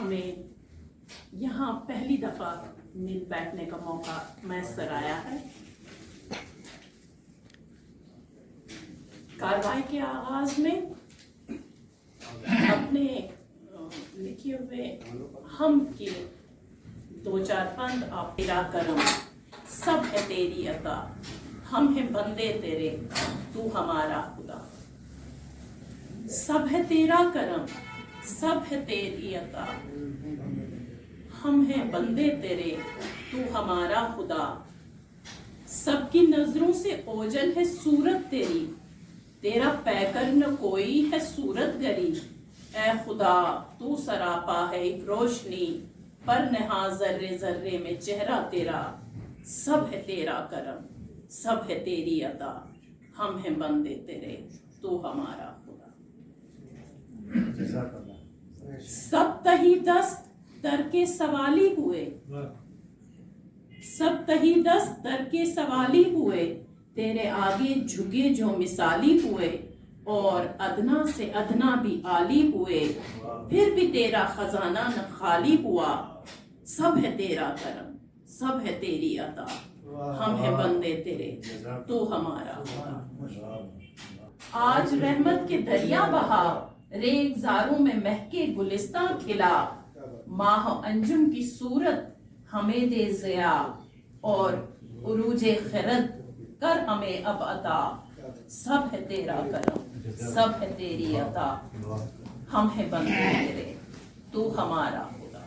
ہمیں یہاں پہلی دفعہ مل بیٹھنے کا موقع میسر آیا ہے۔ کارروائی کے آغاز میں اپنے لکھے ہوئے ہم کے دو چار بند آپ تیرا کرم سب ہے تیری عطا، ہم ہیں بندے تیرے تو ہمارا خدا۔ سب ہے تیرا کرم سب ہے تیری عطا، ہم ہیں بندے تیرے تو ہمارا خدا۔ سب کی نظروں سے اوجل ہے صورت تیری، تیرا پیکر نہ کوئی ہے صورت گری۔ اے خدا تو سراپا ہے ایک روشنی، پر نہا ذرے ذرے میں چہرہ تیرا۔ سب ہے تیرا کرم سب ہے تیری عطا، ہم ہیں بندے تیرے تو ہمارا خدا۔ سب تہی دست در کے سوالی ہوئے، سب تہی دست در کے سوالی ہوئے، تیرے آگے جھکے جو مثالی ہوئے، اور ادنا سے ادنا بھی عالی ہوئے، پھر بھی تیرا خزانہ نہ خالی ہوا۔ سب ہے تیرا کرم سب ہے تیری عطا، ہم ہیں بندے تیرے تو ہمارا خدا۔ آج رحمت کے دریا بہا، ریگ زاروں میں مہکے گلستان کھلا، ماہ انجم کی صورت ہمیں دے ضیا، اور عروج خرد کر ہمیں اب عطا۔ سب ہے تیرا کرم سب ہے تیری عطا، ہم ہیں بندے تیرے تو ہمارا خدا۔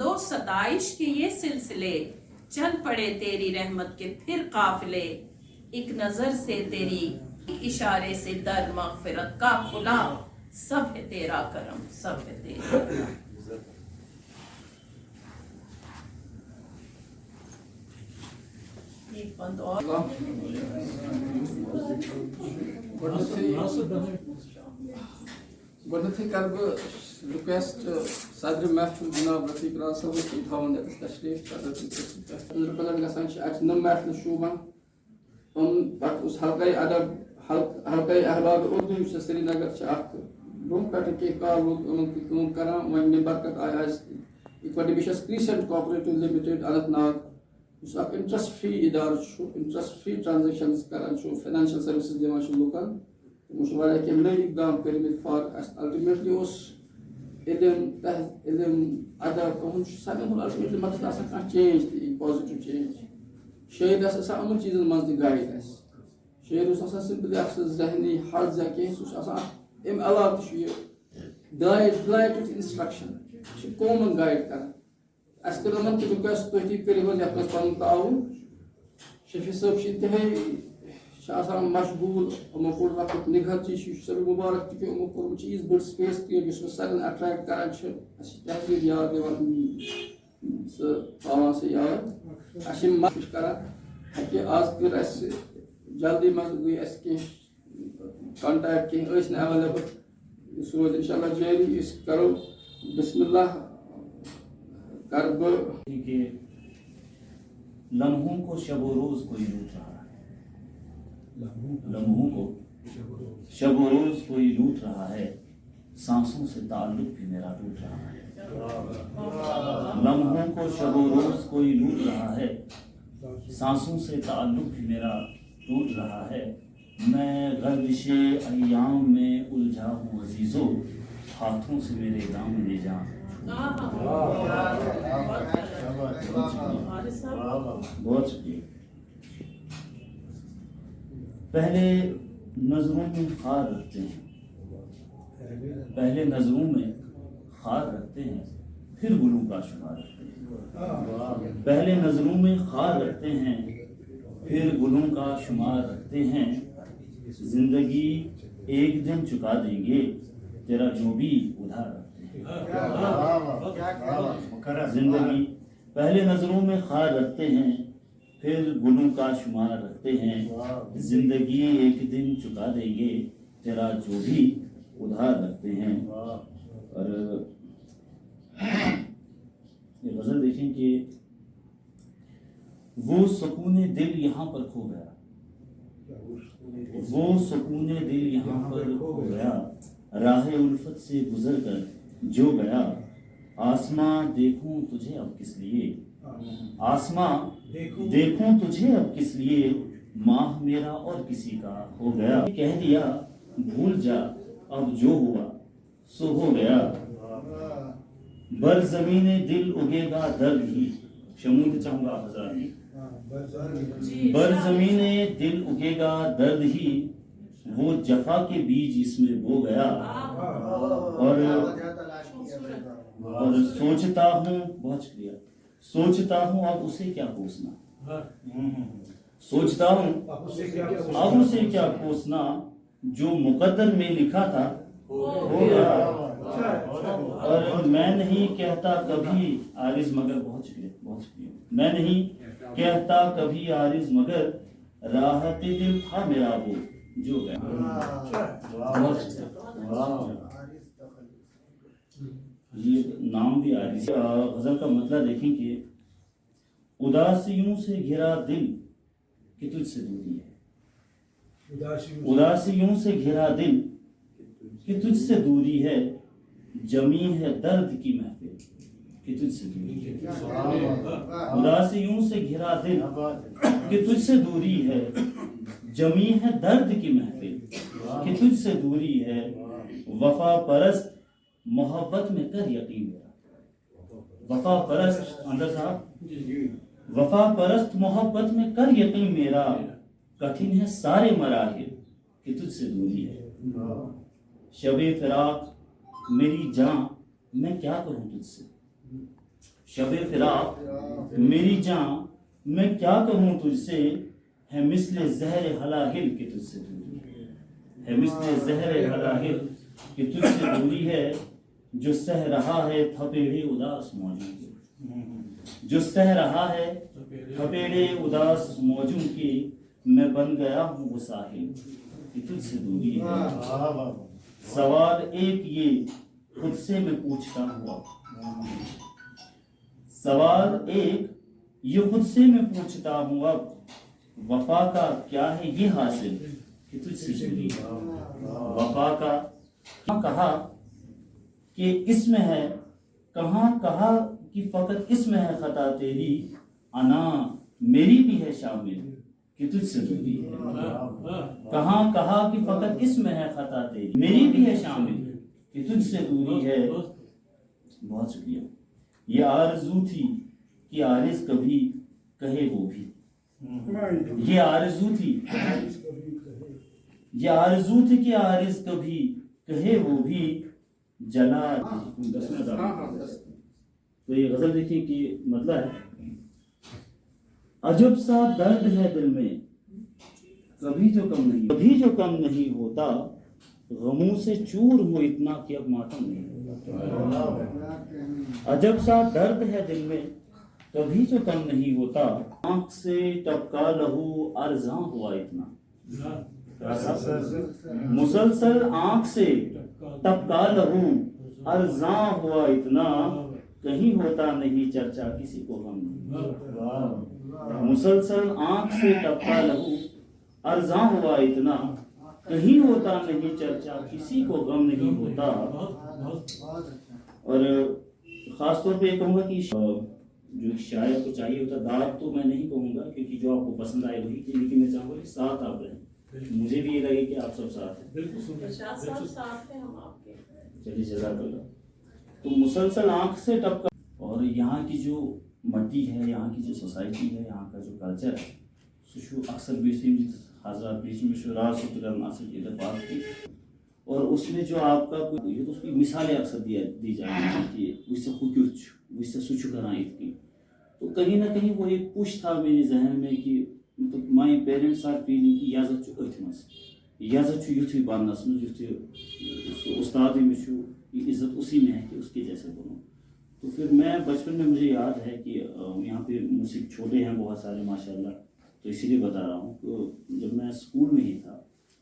دو ستائش کے یہ سلسلے، چل پڑے تیری رحمت کے پھر قافلے، ایک نظر سے تیری ایک اشارے سے در مغفرت کا کھلا۔ سب ہے تیرا کرم سب ہے تیری عطا۔ ایک بند اور گۄڈنیٚتھٕے کَرٕ بہٕ رِکویسٹ صدرِ محفِل جناب رفیق راز صٲبس تِم تھاوُن ییٚتٮ۪تھ تشریٖف أنٛدرٕ کَنۍ گژھان چھِ اَتہِ چھِ نٔم محفِل شوٗبان پَتہٕ اوس حلقے ادب حلقے احباب اردو یُس اَسہِ سرینگر چھِ اکھ برونٛہہ پٮ۪ٹھٕ کینٛہہ کال روٗد یِمن تہِ کٲم کران وۄنۍ مےٚ برکت آیہِ آز اِکوٹی بہٕ چھُس کریٖسنٹ کوآپریٹِو لِمِٹِڈ اننت ناگ یُس اکھ انٹرسٹ فری ادارٕ چھُ انٹرسٹ فری ٹرانزیکشنز کران چھُ فاینانشل سٔروِسز دِوان چھُ لُکن تِمو چھِ واریاہ کینٛہہ نٔوۍ اقدام کٔرمٕتۍ فار اَسہِ الٹِمیٹلی اوس علم ادب یِہُنٛد چھُ سارنٕے ہُنٛد الٹِمیٹلی مقصد آسان کانٛہہ چینج تہِ یی پازِٹِو چینج شٲید آسہِ آسان یِمن چیٖزن منٛز تہِ گایڈ اَسہِ شٲید اوس آسان سمپلی اکھ سُہ ذہنی حظ یا کینٛہہ سُہ چھُ آسان اَمہِ علاوٕ تہِ چھُ یہِ گایڈ وِتھ انسٹرکشن یہِ چھُ قومن گایڈ کران اَسہِ کٔر یِمن تہِ رِکویسٹ تُہۍ تہِ کٔرِو حظ یتھ منٛز پنُن تعاوُن شفیع صٲب چھِ انتہٲیی چھِ آسان مشغوٗل یِمو کوٚر وقت نِگہت یہِ چھُ سٲری مُبارک تہِ کہِ یِمو کوٚرمُت چھُ یٖژ بٔڑ سپیس کریٹ یُس وۄنۍ سارنٕے اٹریکٹ کران چھِ اَسہِ چھِ تہذیٖب یاد یِوان سُہ تھاوان سُہ یاد اَسہِ چھِ یِم کوٗشِش کران کہِ آز کٔر اَسہِ جلدی منٛز گٔے اَسہِ کینٛہہ کنٹیکٹ کینٛہہ ٲسۍ نہٕ ایویلیبل سُہ روزِ انشاء اللہ جٲری أسۍ کرو بسم اللہ کر بہٕ کہ لمحوں کو شب و روز کوئی لوٹ رہا ہے، لمحوں کو شب و روز کوئی لوٹ رہا ہے، سانسوں سے تعلق بھی میرا ٹوٹ رہا ہے۔ لمحوں کو شب و روز کوئی لوٹ رہا ہے، سانسوں سے تعلق بھی میرا ٹوٹ رہا ہے۔ میں گردش ایام میں الجھا ہوں عزیزو، ہاتھوں سے میرے دام لے جا۔ بہت شکریہ۔ پہلے نظروں میں خار رکھتے ہیں، پہلے نظروں میں خار رکھتے ہیں، پھر گلوں کا شمار رکھتے ہیں۔ پہلے نظروں میں خار رکھتے ہیں، پھر گلوں کا شمار رکھتے ہیں۔ زندگی ایک دن چکا دیں گے تیرا جو بھی ادھار رکھتے ہیں۔ زندگی پہلے نظروں میں خار رکھتے ہیں، پھر گلوں کا شمار رکھتے ہیں۔ زندگی ایک دن چکا دیں گے تیرا جو بھی ادھار رکھتے ہیں۔ اور یہ غزل دیکھیں کہ وہ سکون دل یہاں پر کھو گیا، وہ سکون دل یہاں پر کھو گیا، راہ الفت سے گزر کر जो गया। आसमां देखूं तुझे अब किस लिए, आसमां देखूं तुझे अब किस लिए, माह मेरा और किसी का हो गया। कह दिया भूल जा अब जो हुआ सो हो गया। बर ज़मीने दिल उगेगा दर्द ही, शमूद चाहूंगा हज़ार ही। बर ज़मीने दिल उगेगा दर्द ही, वो जफा के बीज इसमें बो गया। और सोचता हूँ, बहुत शुक्रिया, सोचता हूँ अब उसे क्या कोसना, सोचता हूँ अब उसे क्या कोसना, जो मुकद्दर में लिखा था हो गया। और मैं नहीं कहता कभी आरिज मगर, बहुत शुक्रिया, बहुत शुक्रिया, मैं नहीं कहता कभी आरिज मगर, राहत दिल था मेरा वो जो गया। ये नाम भी आरिज। गजल का मतलब देखें कि उदासियों से घिरा दिल कि तुझसे दूरी है, उदासियों से घिरा दिल कि तुझसे दूरी है, जमी है दर्द की महफिल कि तुझसे दूरी है। उदासियों से घिरा दिल कि तुझसे दूरी है, जमी है दर्द की महफिल कि तुझसे दूरी है। वफा परस्त मोहब्बत में कर यकीन मेरा, वफा परस्त अंदर साहब, वफा परस्त मोहब्बत में कर यकीन मेरा, कठिन है सारे मराहिल कि तुझसे दूरी है। शबे फिराक मेरी जान मैं क्या करूं तुझसे, शबे फिराक मेरी जान मैं क्या कहूं तुझसे, है मिस्ले ज़हर हलाहिल कि तुझसे दूरी है मिस्ले ज़हर हलाहिल कि तुझसे दूरी है। जो सह रहा है थपेड़े उदास मौजों के, जो सह रहा है थपेड़े उदास मौजों के, मैं बन गया हूँ वो साहिल कि तुझसे दूरी है। सवाल एक ये खुद से मैं पूछता हूँ, सवाल एक ये खुद से मैं पूछता हूँ अब, वफा का क्या है ये हासिल कि तुझसे दूरी है। वफा का क्या कहा कि इसमें है, कहाँ कहा कि फकत इसमें है खता तेरी, अना मेरी भी है शामिल कि तुझसे दूरी है। कहाँ कहा कि फकत इसमें है खता तेरी, मेरी भी है शामिल कि तुझसे दूरी है। बहुत शुक्रिया। ये आरज़ू थी कि आरिज़ कभी कहे वो भी, ये आरज़ू थी, ये आरज़ू थी कि आरिज़ कभी कहे वो भी, जला 10 मिनट। तो ये गजल देखिए कि मतलब है, अजब सा दर्द है दिल में कभी जो कम नहीं, कभी जो कम नहीं होता, गमों से चूर हो इतना कि अब मातम नहीं होता। अजब सा दर्द है दिल में कभी जो कम नहीं होता, आंख से टपका लहू अरज़ां हुआ इतना, मुसलसल आंख से टपका लहू अरज़ां हुआ इतना, कहीं होता नहीं चर्चा किसी को गम नहीं। मुसलसल आंख से टपका लहू अरज़ां हुआ इतना, कहीं होता नहीं चर्चा किसी को गम नहीं होता। और ख़ास तौर पे कहूँगा कि जो शायर को चाहिए होता दाद तो मैं नहीं कहूँगा, क्योंकि जो आपको पसंद आए वही की, लेकिन मैं चाहूँगा कि साथ आप रहें, मुझे भी ये लगे कि आप सब साथ हैं। चलिए जज़ाकल्लाह। तो मुसलसल आँख से टपका, और यहाँ की जो मट्टी है, यहाँ की जो सोसाइटी है, यहाँ का जो कल्चर है, सो अक्सर हज़रात बीच में शुरार सुतरन असल इतफाक थी, और उसमें जो आपका कोई ये तो उसकी मिसालें अक्सर दी जाती हैं कि उससे खुक्यूच उससे सुच कराएं इतनी, तो कहीं ना कहीं वो एक पुश था मेरे जहन में कि मतलब माय पेरेंट्स आर फीलिंग कि यजत छु अथ मस, यजत छु युथी बनस में युथी उस्ताद में छु, इज्जत उसी में है कि उसके जैसे बनो। तो फिर मैं बचपन में मुझे याद है कि यहाँ पे मुझसे छोटे हैं बहुत सारे माशाल्लाह, तो इसीलिए बता रहा हूँ। तो जब मैं स्कूल में ही था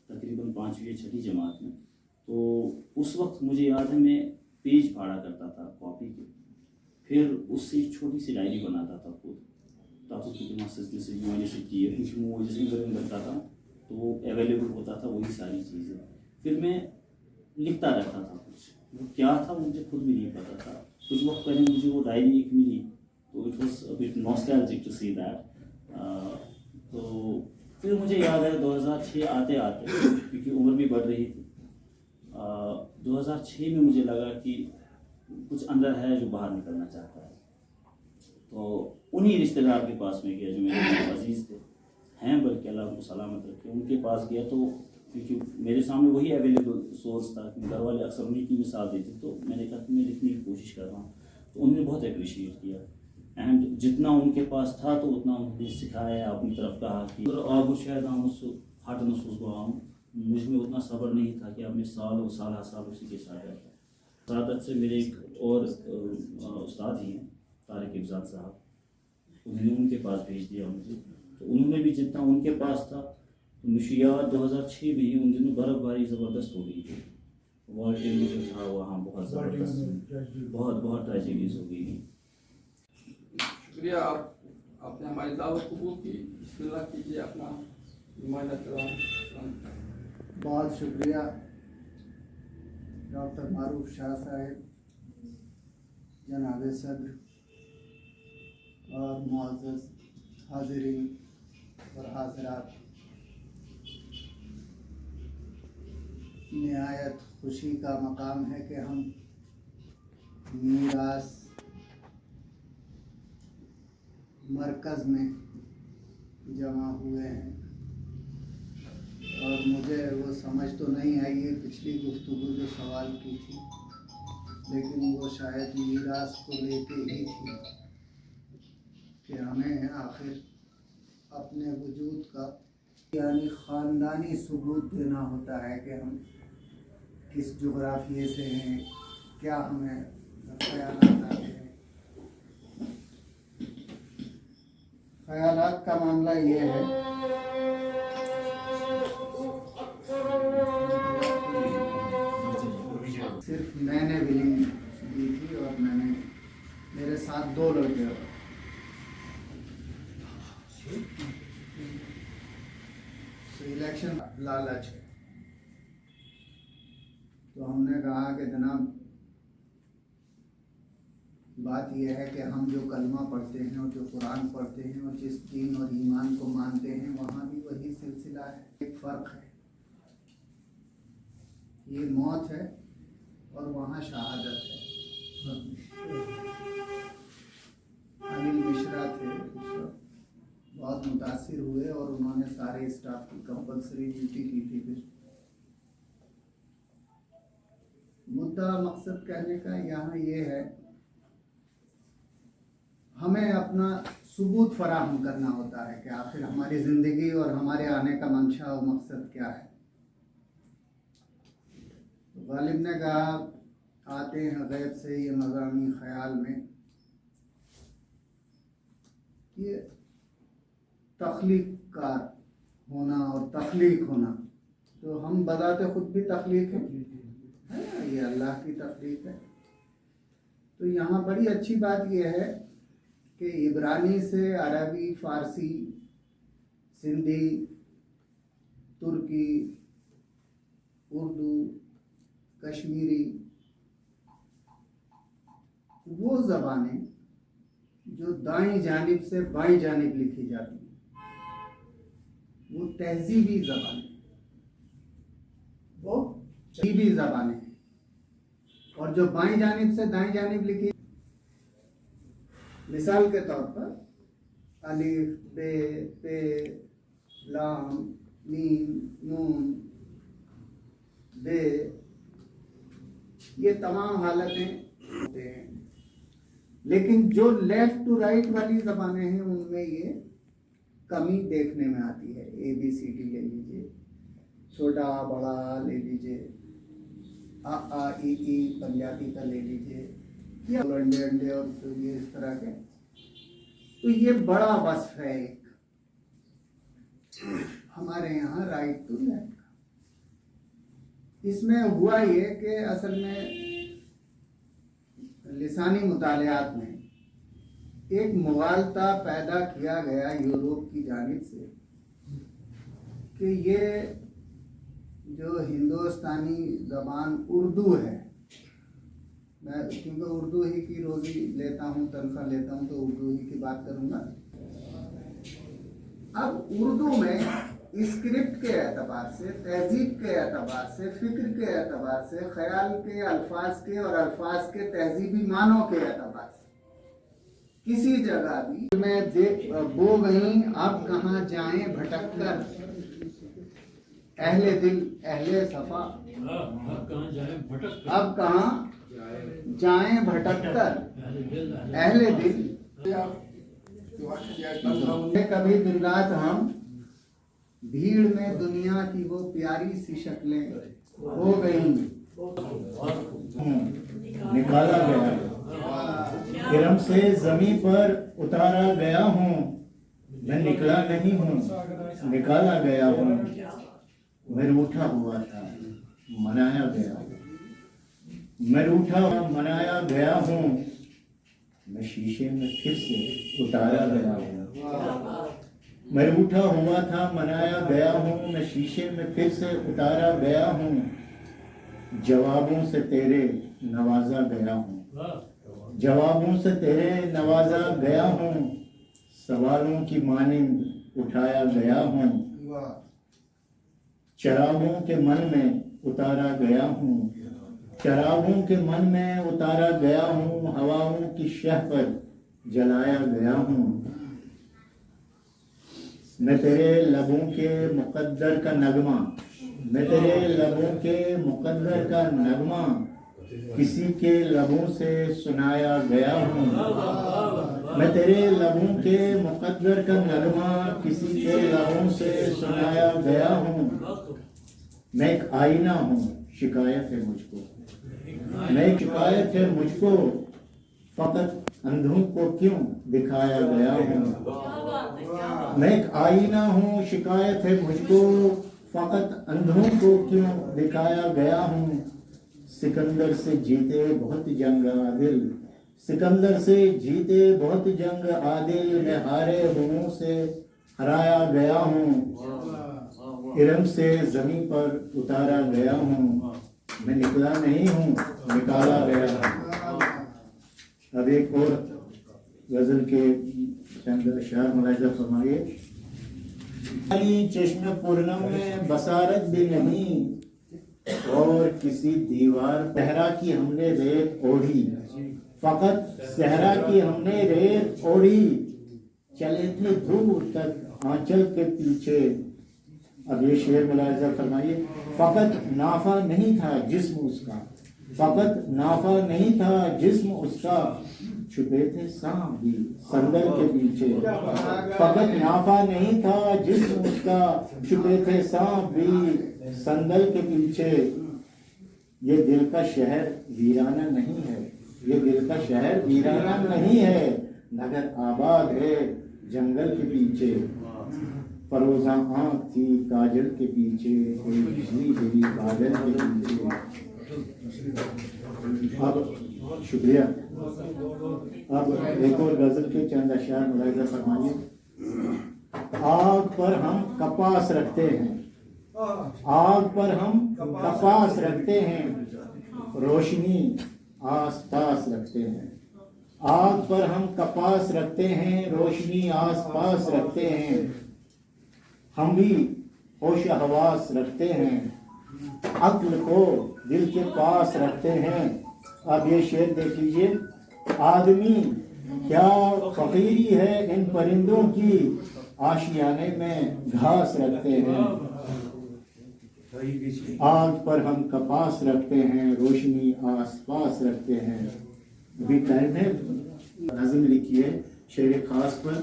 तकरीबन 5वीं या 6वीं जमात में, तो उस वक्त मुझे याद है मैं पेज फाड़ा करता था कॉपी के, फिर उससे छोटी सी डायरी बनाता था खुद, ताकि जैसे करता था तो वो अवेलेबल होता था वही सारी चीज़ें। फिर मैं लिखता रहता था कुछ, वो क्या था मुझे खुद भी नहीं पता था। कुछ वक्त पहले मुझे वो डायरी एक मिली, तो it was a bit nostalgic to see that. तो फिर मुझे याद है 2006 आते आते, क्योंकि उम्र भी बढ़ रही थी, 2006 में मुझे लगा कि कुछ अंदर है जो बाहर निकलना चाहता है। तो उन्हीं रिश्तेदार के पास में गया जो मेरे बहुत अजीज़ थे, हैं बल्कि अल्लाह उनको सलामत रखे, उनके पास गया। तो क्योंकि मेरे सामने वही अवेलेबल सोर्स था, घर वाले अक्सर उन्हीं की मिसाल देते, तो मैंने कहा कि मैं लिखने की कोशिश कर रहा हूँ। तो उन्होंने बहुत अप्रिशिएट किया, एंड जितना उनके पास था तो उतना उन्होंने सिखाया, अपनी तरफ कहा कि अब शायद हम हट नसूस मुझ में उतना सब्र नहीं था कि अब मैं साल उसी के साथ रहता। सादत से मेरे एक और उस्ताद ही हैं, तारिक इब्जाद साहब, उन्होंने उनके पास भेज दिया मुझे। तो उन्होंने भी जितना उनके पास था, तो मुझे याद 2006 में ही उन दिनों बर्फ़बारी ज़बरदस्त हो गई थी, वाल्टे में जो था वहाँ बहुत ज़बरदस्त, बहुत ट्रेजेडीज हो गई थी। शुक्रिया, आपने हमारी दावत कबूल की। बिस्मिल्लाह कीजिए अपना नुमाइंदा कलाम। बहुत शुक्रिया डॉक्टर मारूफ शाह साहब, जनाब सदर और मुअज़्ज़ज़ हाज़िरीन और हाज़िरात, निहायत खुशी का मकाम है कि हम मीरास मरकज़ में जमा हुए हैं। और मुझे वो समझ तो नहीं आई है पिछली गुफ्तगू जो सवाल की थी, लेकिन वो शायद मीरास को लेके ही थी कि हमें आखिर अपने वजूद का यानी ख़ानदानी सबूत देना होता है कि हम किस जोग्राफिए से हैं, क्या हमें ख़यालात आते हैं। ख़यालात का मामला ये है, सिर्फ मैंने विलिंग दी थी और मेरे साथ 2 लड़के और। तो इलेक्शन लालच है, तो हमने कहा कि जनाब बात यह है कि हम जो कलमा पढ़ते हैं और जो कुरान पढ़ते हैं और जिस दीन और ईमान को मानते हैं वहाँ भी वही सिलसिला है। एक फ़र्क है, ये मौत है और वहाँ शहादत है। अनिल मिश्रा थे, बहुत मुतासिर हुए और उन्होंने सारे स्टाफ की कंपल्सरी ड्यूटी की थी। फिर मुद्दा मकसद कहने का यहाँ ये है, हमें अपना सबूत फराहम करना होता है कि आखिर हमारी ज़िंदगी और हमारे आने का मंशा और मकसद क्या है। तो गालिब ने कहा आते हैं गैब से ये मज़ामी ख़याल में, ये तख्लीक कार होना और तख्लीक होना, तो हम बजाते खुद भी तख्लीक हैं, है ना, ये अल्लाह की तख्लीक है। तो यहाँ बड़ी अच्छी बात यह है कि इब्रानी से अरबी, फ़ारसी, सिंधी, तुर्की, उर्दू, कश्मीरी, वो ज़बानें जो दाईं जानिब से बाईं जानिब लिखी जाती हैं, वो तहजीबी ज़बानें, वो तहजीबी ज़बानें हैं। और जो बाईं जानिब से दाईं जानिब लिखी, मिसाल के तौर पर अलिफ, बे, पे, लाम, मीम, नून, बे, ये तमाम हालतें होते हैं। लेकिन जो लेफ्ट टू राइट वाली ज़बानें हैं उनमें ये कमी देखने में आती है। ABCD ले लीजिए, छोटा बड़ा ले लीजिए, A, E पंजाबी का ले लीजिए, या अंडे अंडे और तो ये इस तरह के। तो ये बड़ा वस्फ है एक हमारे यहाँ राइट टू लेफ्ट का। इसमें हुआ ये कि असल में लिसानी मुतालियात में एक मुगालता पैदा किया गया यूरोप की जानिब से कि ये जो हिंदुस्तानी ज़बान उर्दू है, मैं क्योंकि उर्दू ही की रोज़ी लेता हूँ, तनख्वाह लेता हूँ, तो उर्दू ही की बात करूँगा। अब उर्दू में स्क्रिप्ट के एतबार से, तहजीब के एतबार से, फ़िक्र के एतबार से, ख़याल के, अल्फाज के और अल्फाज के तहजीबी मानों के एतबार से किसी जगह भी में बो गई अब कहाँ जाएं भटक कर, अहले दिल अहले सफ़ा, अब कहाँ जाएं भटक कर अहले दिल। कभी दिन रात हम भीड़ में दुनिया की वो प्यारी सी शक्लें हो गई, निकाला गया, इरम से जमीन पर उतारा गया हूँ, मैं निकला नहीं हूँ, निकाला गया हूँ, मैं रूठा हुआ था, मनाया गया, मैं रूठा मनाया गया हूँ, मैं शीशे में फिर से उतारा गया हूँ, मैं रूठा हुआ था, मनाया गया हूँ, मैं शीशे में फिर से उतारा गया हूँ, जवाबों से तेरे नवाजा गया हूँ, जवाबों से तेरे नवाजा गया हूँ, सवालों की मानिंद उठाया गया हूँ, चरागों के मन में उतारा गया हूँ, चरागों के मन में उतारा गया हूँ, हवाओं की शह पर जलाया गया हूँ, मैं तेरे लबों के मुकद्दर का नगमा, मैं तेरे लबों के मुकद्दर का नगमा किसी के लबों से सुनाया गया हूँ, मैं तेरे लबों के मुकद्दर का नगमा किसी के लबों से सुनाया गया हूँ, मैं एक आईना हूँ, शिकायत है मुझको, मैं एक शिकायत है मुझको, फकत अंधों को क्यों दिखाया गया हूँ, मैं एक आईना हूँ, शिकायत है मुझको, फकत अंधों को क्यों दिखाया गया हूँ, सिकंदर से जीते बहुत जंग आदिल, सिकंदर से जीते बहुत जंग आदिल, मैं हारे हुओं से हराया गया हूँ, इरम से जमीन पर उतारा गया हूँ, मैं निकला नहीं हूँ, निकाला गया हूँ। अब एक और गजल के चंद अशआर मुलाहिजा फरमाइए। चश्मे पूर्णम में बसारत भी नहीं और किसी दीवार सहरा की हमने रेत ओढ़ी, फकत सहरा की हमने रेत ओढ़ी, चले थे दूर तक आंचल के पीछे। अब ये शेर मुलाहिजा फरमाइए। फकत नाफा नहीं था जिस्म उसका, फकत नाफा नहीं था जिस्म उसका, छुपे थे सांप भी संदल के पीछे, फकत नाफा नहीं था जिस्म उसका, छुपे थे सांप भी संदल के पीछे। ये दिल का शहर वीराना नहीं है, ये दिल का शहर वीराना नहीं है, नगर आबाद है जंगल के पीछे, फरोजा आँख थी काजल के पीछे, कोई बिजली गिरी बादल के पीछे। अब शुक्रिया। अब एक और गजल के चंद अशआर मुलाहिजा फरमाइए। आग पर हम कपास रखते हैं, आग पर हम कपास रखते हैं, रोशनी आस पास रखते हैं, आग पर हम कपास रखते हैं, रोशनी आस पास रखते हैं, हम भी होश हवास रखते हैं, अक्ल को दिल के पास रखते हैं। अब ये शेर देख लीजिए। आदमी क्या फकीरी है इन परिंदों की, आशियाने में घास रखते हैं, आग पर हम कपास रखते हैं, रोशनी आस पास रखते हैं। अभी टाइम है, नज़म लिखिए शेर खास पर,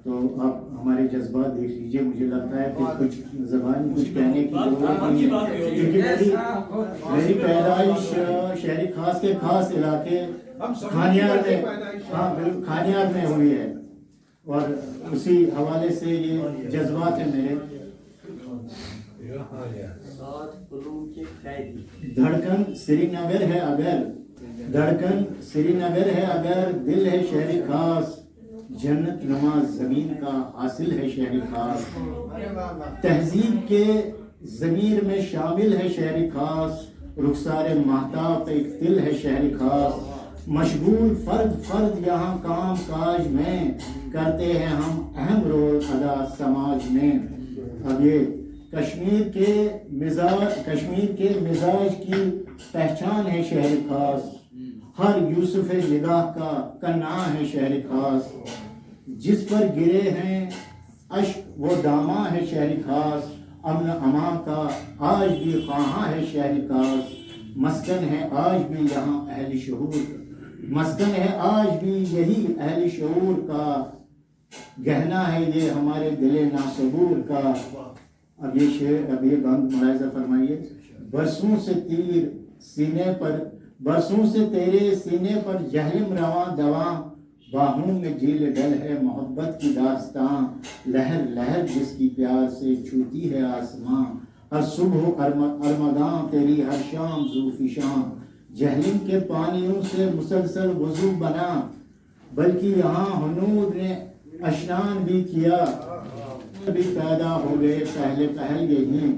तो आप हमारे जज्बात देख लीजिए। मुझे लगता है कि कुछ ज़बान कुछ कहने की जरूरत नहीं है, क्योंकि मेरी पैदाइश शहरी खास के खास इलाके खानियार में, हाँ बिल्कुल खानियार में हुई है, और उसी हवाले से ये जज्बात है मेरे। धड़कन श्रीनगर है अगर, धड़कन श्रीनगर है अगर, दिल है शहरी खास, जन्नत नुमा जमीन का हासिल है शहरी खास। तहजीब के ضمیر میں شامل ہے شہر خاص، رخسار مہتاب پہ ایک دل ہے شہر خاص، مشغول فرد فرد یہاں کام کاج میں، کرتے ہیں ہم اہم رول ادا سماج میں۔ اب یہ کشمیر کے مزاج کی پہچان ہے شہر خاص، ہر یوسف نگاہ کا کناں ہے شہر خاص، جس پر گرے ہیں اشک وہ داماں ہے شہر خاص، امن امان کا آج بھی خواہاں ہے شہر خاص، مسکن ہے آج بھی یہاں اہل شعور، مسکن ہے آج بھی یہی اہل شعور کا، گہنا ہے یہ ہمارے دل ناصبور کا۔ اب یہ بند ملاحظہ فرمائیے، برسوں سے تیرے سینے پر جہلم رواں دواں، باہوں میں جیل ڈل ہے محبت کی داستاں، لہر لہر جس کی پیار سے چھوتی ہے آسماں، ہر صبح ارمغاں تیری ہر شام ذوفشاں، جہلم کے پانیوں سے مسلسل وضو بنا، بلکہ یہاں ہنود نے اشنان بھی کیا، بھی پیدا ہو گئے پہلے پہل یہی،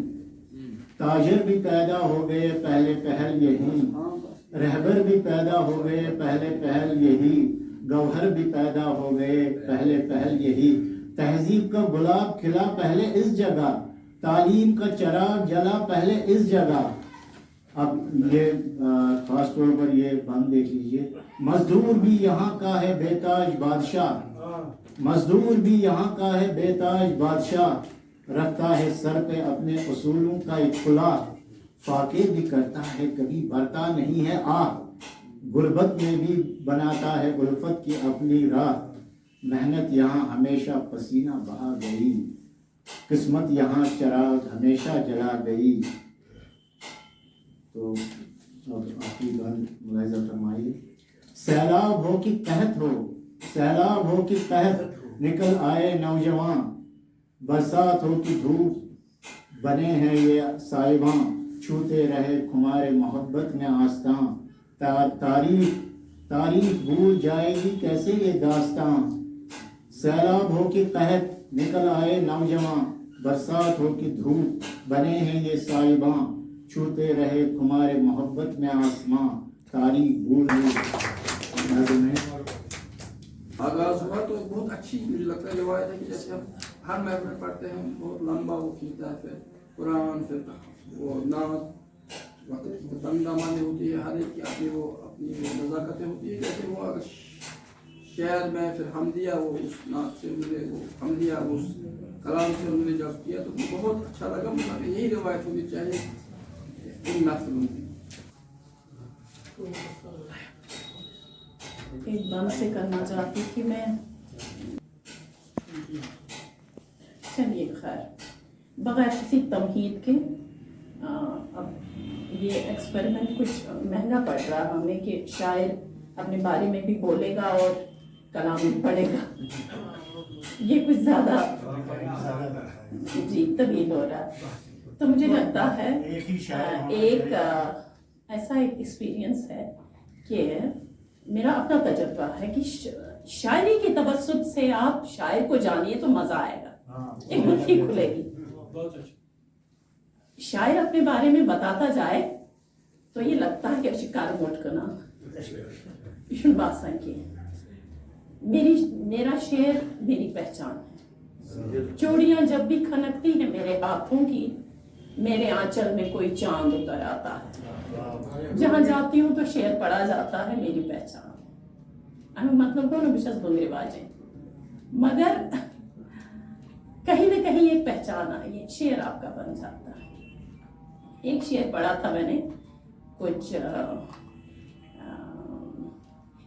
تاجر بھی پیدا ہو گئے پہلے پہل یہی، رہبر بھی پیدا ہو گئے پہلے پہل یہی، گوہر بھی پیدا ہو گئے پہلے پہل یہی، تہذیب کا گلاب کھلا پہلے اس جگہ، تعلیم کا چراغ جلا پہلے اس جگہ۔ اب یہ خاص طور پر یہ بند دیکھ لیجئے، مزدور بھی یہاں کا ہے بے تاج بادشاہ، مزدور بھی یہاں کا ہے بے تاج بادشاہ، رکھتا ہے سر پہ اپنے اصولوں کا ایک کھلا، فاقے بھی کرتا ہے کبھی بھرتا نہیں ہے آہ، غربت میں بھی بناتا ہے الفت کی اپنی راہ، محنت یہاں ہمیشہ پسینہ بہا گئی، قسمت یہاں چراغ ہمیشہ جلا گئی۔ تو اب آخری بند ملاحظہ فرمائیے، سیلاب ہو کہ قحط ہو، سیلاب ہو کہ قحط نکل آئے نوجوان، برسات ہو کہ دھوپ بنے ہیں یہ سائباں، چھوتے رہے خمار محبت میں آستاں، تاریخ بھول جائے گی کیسے یہ داستاں، سیلاب ہو کہ قحط نکل آئے نوجوان، برسات ہو کہ دھوپ بنے ہیں یہ سائباں، چھوتے رہے خمار محبت میں آسماں، تاریخ بھول گئی۔ آغاز ہوا تو بہت اچھی مجھے لگتا ہے روایت ہے کہ جیسے ہم ہر محفل میں پڑھتے ہیں بہت لمبا وہ کھینچتا ہے، پھر قرآن، پھر وہ نعت، وقت کی تنگ دامانی ہوتی ہے، ہر ایک کی اپنی وہ نزاکتیں ہوتی ہے، جیسے وہ اگر شعر میں پھر حمدیہ وہ اس نعت سے ملے، وہ حمدیہ وہ اس کلام سے انہوں نے جب کیا تو بہت اچھا لگا۔ مجھے یہی روایت ہونی چاہیے ان محفلوں کی۔ ایک بند سے کرنا چاہتی تھی میں، چلیے خیر، بغیر کسی تمہید کے اب یہ ایکسپیریمنٹ کچھ مہنگا پڑ رہا ہمیں کہ شاعر اپنے بارے میں بھی بولے گا اور کلام بھی پڑھے گا، یہ کچھ زیادہ جی طویل ہو رہا ہے۔ تو مجھے لگتا ہے ایک ایسا ایک ایکسپیرینس ہے کہ میرا اپنا تجربہ ہے کہ شاعری کی توسط سے آپ شاعر کو جانیے تو مزہ آئے گا، ایک گتھی کھلے گی۔ شاعر اپنے بارے میں بتاتا جائے تو یہ لگتا ہے کہ شکار موٹ کرنا بات سنکے میرا شعر میری پہچان ہے، چوڑیاں جب بھی کھنکتی ہیں میرے ہاتھوں کی، میرے آنچل میں کوئی چاند اتر آتا ہے، جہاں جاتی ہوں تو شعر پڑھا جاتا ہے، میری پہچان مطلب دونوں بشس بنگری باجیں، مگر کہیں نہ کہیں ایک پہچان آئی ہے، شعر آپ کا بن جاتا ہے۔ ایک شعر پڑھا تھا میں نے کچھ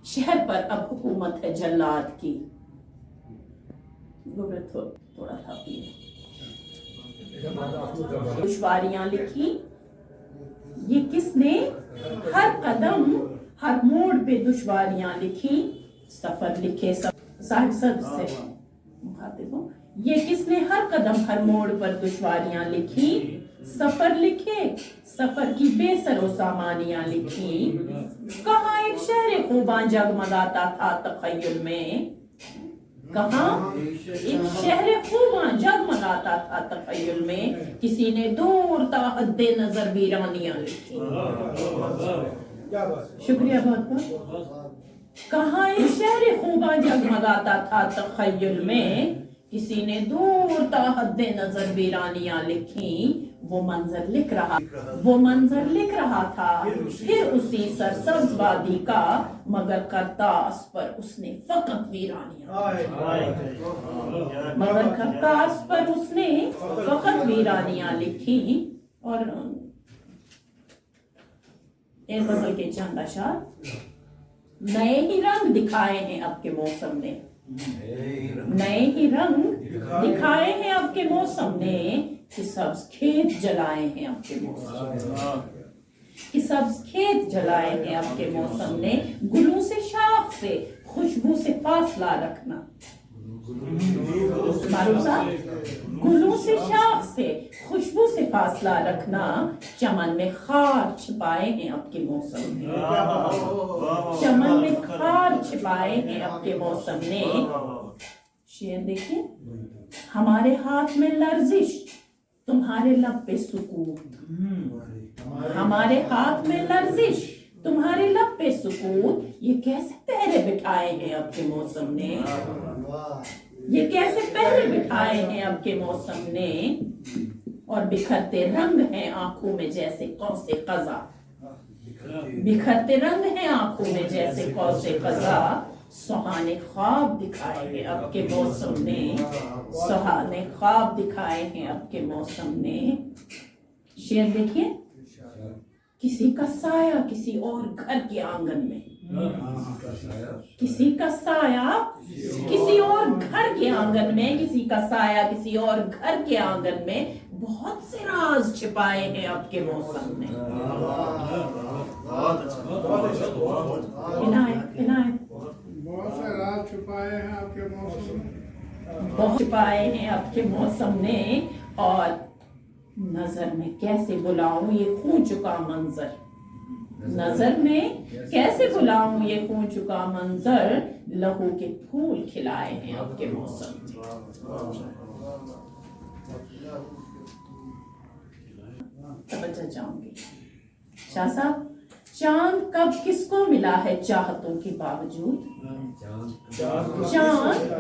شہر پر اب حکومت ہے جلاد کی، تھوڑا تھا دشواریاں لکھی یہ کس نے، ہر قدم ہر موڑ پہ دشواریاں لکھی، سفر لکھے صاحب سب سے مخاطب ہوں، یہ کس نے ہر قدم ہر موڑ پر دشواریاں لکھی، سفر لکھے سفر کی بے سر و سامانیاں لکھی، کہاں ایک شہر خوباں جگمگاتا تھا تخیل میں، کہاں؟ ایک شہر خوباں جگمگاتا تھا تخیل میں، کسی نے دور تا حد نظر ویرانیاں لکھی. شکریہ بہت بہت. کہاں ایک شہر خوباں جگمگاتا تھا تخیل میں، کسی نے دور تا حد نظر ویرانیاں لکھی. وہ منظر لکھ رہا تھا پھر اسی سرسبز وادی کا، مگر کرتاس پر اس نے فقط ویرانیاں لکھی. اور ایک غزل کے چند اشعار. نئے ہی رنگ دکھائے ہیں اب کے موسم نے، نئے ہی رنگ دکھائے ہیں اب کے موسم نے، کہ سبز کھیت جلائے ہیں اب کے موسم، کہ سبز کھیت جلائے ہیں اب کے موسم نے. گلوں سے شاخ سے خوشبو سے فاصلہ رکھنا. معروف صاحب، گلوں سے شاخ سے خوشبو سے فاصلہ رکھنا، چمن میں خار چھپائے ہیں اب کے موسم نے، چمن میں خار چھپائے ہیں اب کے موسم نے. شعر دیکھیں. ہمارے ہاتھ میں لرزش تمہارے لب پہ سکوت، ہمارے ہاتھ میں لرزش تمہارے لب پہ سکوت. یہ کیسے پہرے بٹھائے ہیں اب کے موسم نے، یہ کیسے پہرے بٹھائے ہیں اب کے موسم نے. اور بکھرتے رنگ ہیں آنکھوں میں جیسے قوس قزح، بکھرتے رنگ ہیں آنکھوں میں جیسے قوس قزح. سہانے خواب دکھائے ہیں اب کے موسم نے، سہانے خواب دکھائے ہیں اب کے موسم نے. شعر دیکھیے. کسی کا سایہ کسی اور گھر کے آنگن میں، کسی کا سایہ کسی اور گھر کے آنگن میں، کسی کا سایہ کسی اور گھر کے آنگن میں، بہت سے راز چھپائے ہیں اب کے موسم نے. عنایت بہت سے راز چھپائے ہیں آپ کے موسم میں، بہت چھپائے ہیں اب کے موسم نے. اور نظر میں کیسے بلاؤں یہ خون چکا منظر، نظر میں کیسے بلاؤں یہ خون چکا منظر، لہو کے پھول کھلائے ہیں اب کے موسم میں. توجہ چاہوں گی. شاہ صاحب، چاند کب کس کو ملا ہے چاہتوں کے باوجود، چاند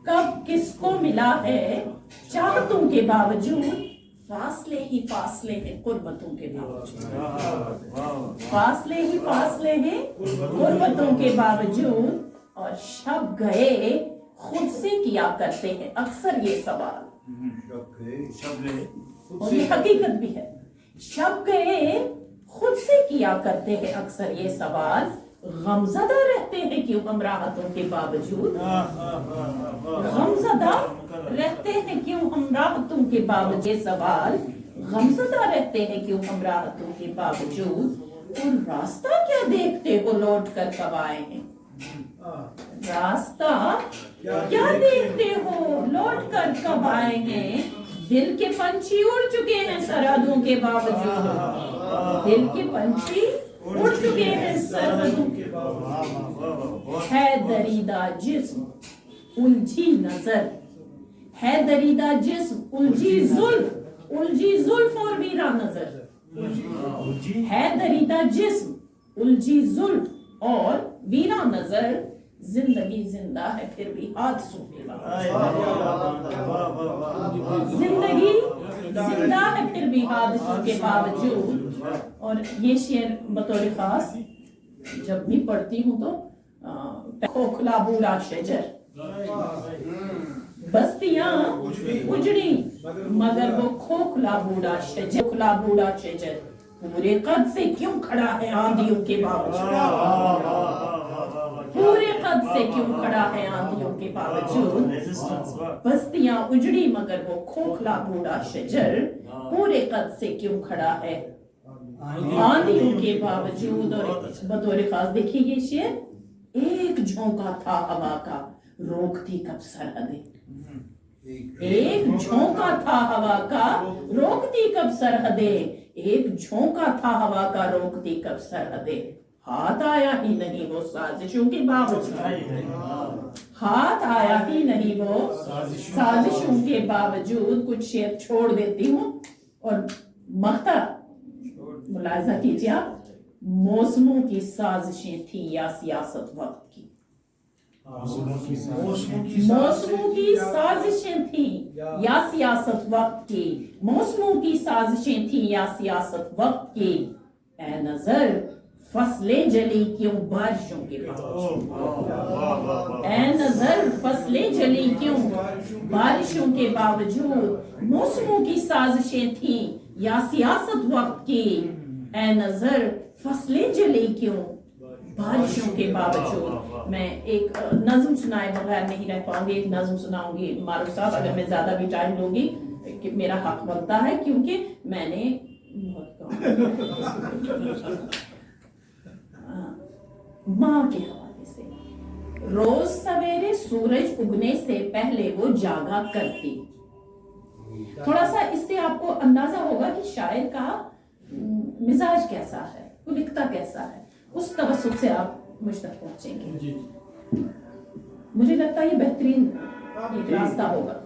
کب کس کو ملا ہے چاہتوں کے باوجود، فاصلے ہی فاصلے ہیں قربتوں کے باوجود، فاصلے ہی فاصلے ہیں قربتوں کے باوجود. اور شب گئے خود سے کیا کرتے ہیں اکثر یہ سوال، اور یہ حقیقت بھی ہے. شب گئے خود سے کیا کرتے ہیں اکثر یہ سوال، غمزدہ رہتے ہیں کیوں ہم راحتوں کے باوجود، غمزدہ رہتے ہیں کیوں ہم راحتوں کے باوجود. یہ سوال، غمزدہ رہتے ہیں کیوں ہم راحتوں کے باوجود. اور راستہ کیا دیکھتے ہو لوٹ کر کب آئے ہیں، راستہ کیا دیکھتے ہو لوٹ کر کب آئے ہیں. دل کے پنچھی اڑ چکے ہیں سرحدوں کے باوجود، دل کے پنچھی اڑ چکے ہیں سرحدوں کے باوجود. ہے دریدہ جسم الجھی نظر، ہے دریدہ جسم الجھی زلف اور ویرا نظر. ہے دریدہ جسم الجھی زلف اور ویرا نظر. زندگی زندہ ہے پھر بھی حادثوں کے باوجود، زندگی زندہ ہے پھر بھی حادثوں کے باوجود. اور یہ شعر بطور خاص جب بھی پڑھتی ہوں تو کھوکھلا بوڑھا شجر، بستیاں اجڑی مگر وہ کھوکھلا بوڑھا شجر، کھوکھلا بوڑھا شجر پورے قد سے کیوں کھڑا ہے آندھیوں کے باوجود، پورے قد سے کیوں کھڑا ہے آندھیوں کے باوجود. بستیاں اجڑی مگر وہ کھوکھلا بوڑھا شجر پورے قد سے کیوں کھڑا ہے آندھیوں کے باوجود. اور بطور خاص دیکھیے یہ شعر. ایک جھونکا تھا ہوا کا روکتی کب سرحدیں، ایک جھونکا تھا ہوا کا روکتی کب سرحدیں، ایک جھونکا تھا ہوا کا روکتی کب سرحدیں. हाथ आया ही नहीं वो साजिशों के बावजूद, हाथ आया ही नहीं वो साजिशों के बावजूद। कुछ शेर छोड़ देती हूँ और मख्ता मुलाजा कीजिए आप। मौसमों की साजिशें थी या सियासत वक्त की, मौसमों की साजिशें थी या सियासत वक्त की, मौसमों की साजिशें थी या सियासत वक्त की। ऐ नजर फसलें जली क्यों बारिशों के बावजूद, ऐ नजर फसलें जली क्यों बारिशों के बावजूद। मौसमों की साजिशें थी या सियासत वक्त की। ऐ नजर फसलें जली क्यों बारिशों के बावजूद। मैं एक नज्म सुनाए बगैर नहीं रह पाऊंगी, एक नज्म सुनाऊंगी मारूफ साहब, अगर मैं ज्यादा भी टाइम लूंगी कि मेरा हक बनता है, क्योंकि मैंने माँ के हवाले से। रोज सवेरे सूरज उगने से पहले वो जागा करती। थोड़ा सा इससे आपको अंदाजा होगा कि शायर का मिजाज कैसा है, वो लिखता कैसा है, उस तवज्जुह से आप मुझ तक पहुंचेंगे। मुझे लगता है ये बेहतरीन एक रास्ता होगा।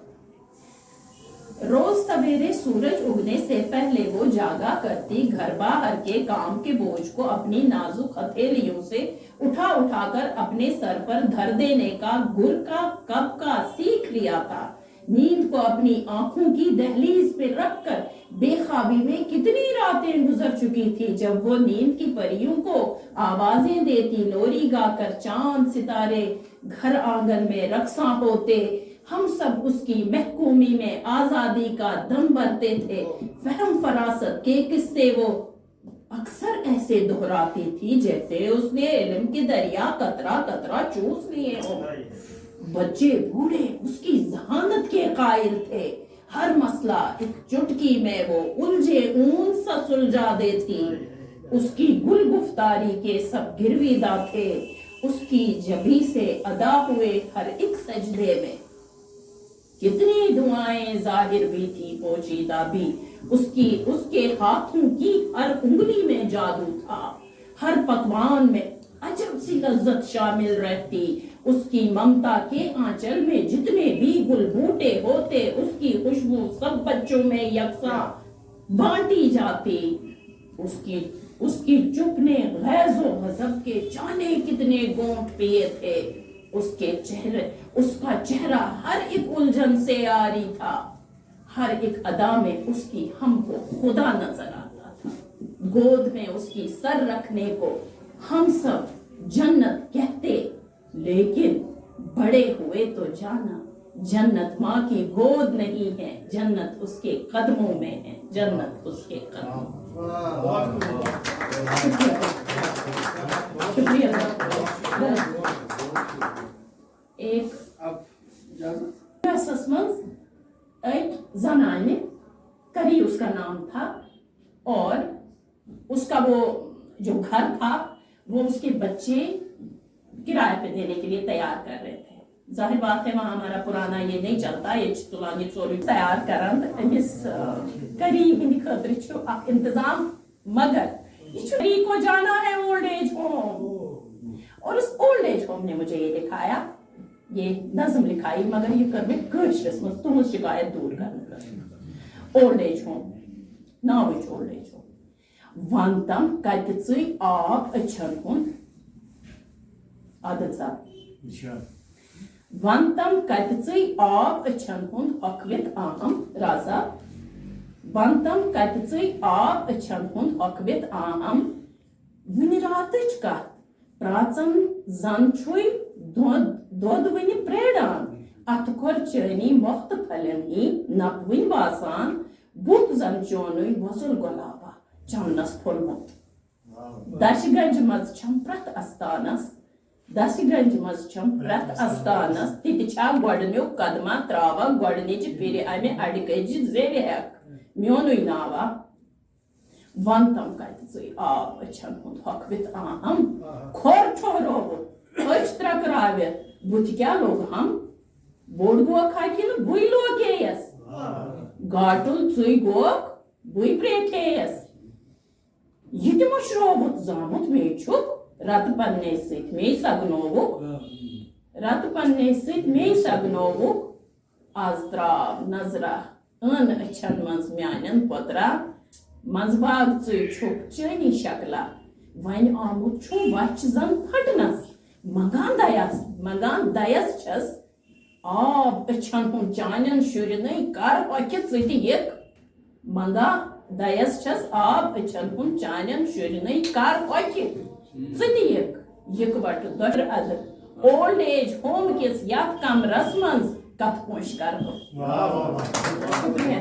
रोज सवेरे सूरज उगने से पहले वो जागा करती, घर बाहर के काम के बोझ को अपनी नाजुक हथेलियों से उठा उठाकर अपने सर पर धर देने का गुर का कब का सीख लिया था। नींद को अपनी आंखों की दहलीज पे रखकर बेख्वाबी में कितनी रातें गुजर चुकी थी, जब वो नींद की परियों को आवाजें देती, लोरी गाकर चांद सितारे घर आंगन में रक्सा होते। हम सब उसकी महकूमी में आजादी का दम भरते थे। फहम फरासत के किस्से वो अक्सर ऐसे दोहराती थी जैसे उसने इल्म के दरिया कतरा कतरा चूस लिए हो। बच्चे बूढ़े उसकी जहानत के कायल थे। हर मसला एक चुटकी में वो उलझे ऊन सा सुलझा देती। उसकी गुल गुफ्तारी के सब गिरविदा थे। उसकी जबी से अदा हुए हर एक सजदे में कितनी दुआएं जाहिर भी थी पोशीदा भी। उसके हाथों की हर उंगली में जादू था। हर पकवान में अजब सी लज्जत शामिल रहती। उसकी ममता के आंचल में जितने भी गुल बूटे होते, उसकी खुशबू सब बच्चों में यकसा बांटी जाती। उसकी चुप ने गैज़ो गज़ब के जाने कितने गोंठ पिए थे। उसका चेहरा हर एक उलझन से आरी था। हर एक अदा में उसकी हमको खुदा नजर आता था। गोद में उसकी सर रखने को हम सब जन्नत कहते, लेकिन बड़े हुए तो जाना जन्नत माँ की गोद नहीं है, जन्नत उसके कदमों में है, जन्नत उसके कदमों। शुक्रिया। एक एक जनाने करी उसका नाम था, और उसका वो जो घर था वो उसके बच्चे किराए पे देने के लिए तैयार कर रहे थे। जाहिर बात है वहाँ हमारा पुराना ये नहीं चलता, ये तुलानी चोरी तैयार करन अमिस करी हिंदी खतर छु अख इंतजाम, मगर ये करी को जाना है ओल्ड एज होम, और उस ओल्ड एज होम ने मुझे ये लिखाया, ये नज्म लिखाई, मगर ये कर में कशरस में तुम शिकायत दूर करने old age home now old age home. वंतम कतई आप अछन हुन आदत साहब, वंतम कतई आप अछन हुन हकवित आहम राजा, वंतम कतई आप अछन हुन हकवित आहम। वन रातच कत प्राचन जन छुई दोद वन प्रेडान, अत कोर चनी मोख्त फलन ही नकविन बासान, बुत जन चोनुई वजुल गुलाबा चमनस फुलमुत। दशगंज मज छम प्रत अस्तानस, दशगंज मज छम प्रत अस्तानस, तिछा गोडन्यो कदमा त्रावा गोडनिच फिर अमे अडकज जेर हेक म्योनुई नावा। वंतम कतई आप अछन हुंद हकवित आहम, खोर छोरो अच त्रकरावित बुत क्या लोग हम, बोड गो खाकिन बुई लोकेयस, गाटुल चुई गोक बुई प्रेठेयस। ये मशरोबत जामुत मे छुक Ratpanne sit me sagnovuk. Ratpanne sit me sagnovuk. Azdrav nazra. An achan mans myanan potra. Mazbag tsu chuk chani shakla. Vain amut chu vach zan phatnas. Magan dayas chas. Ab achan hun janan shurinai kar vakit ziti yek. Manga dayas chas ab achan hun janan shurinai kar vakit. Ziti yek vatu dar ad. Old age home kis yat kam rasmans kat posh karbo.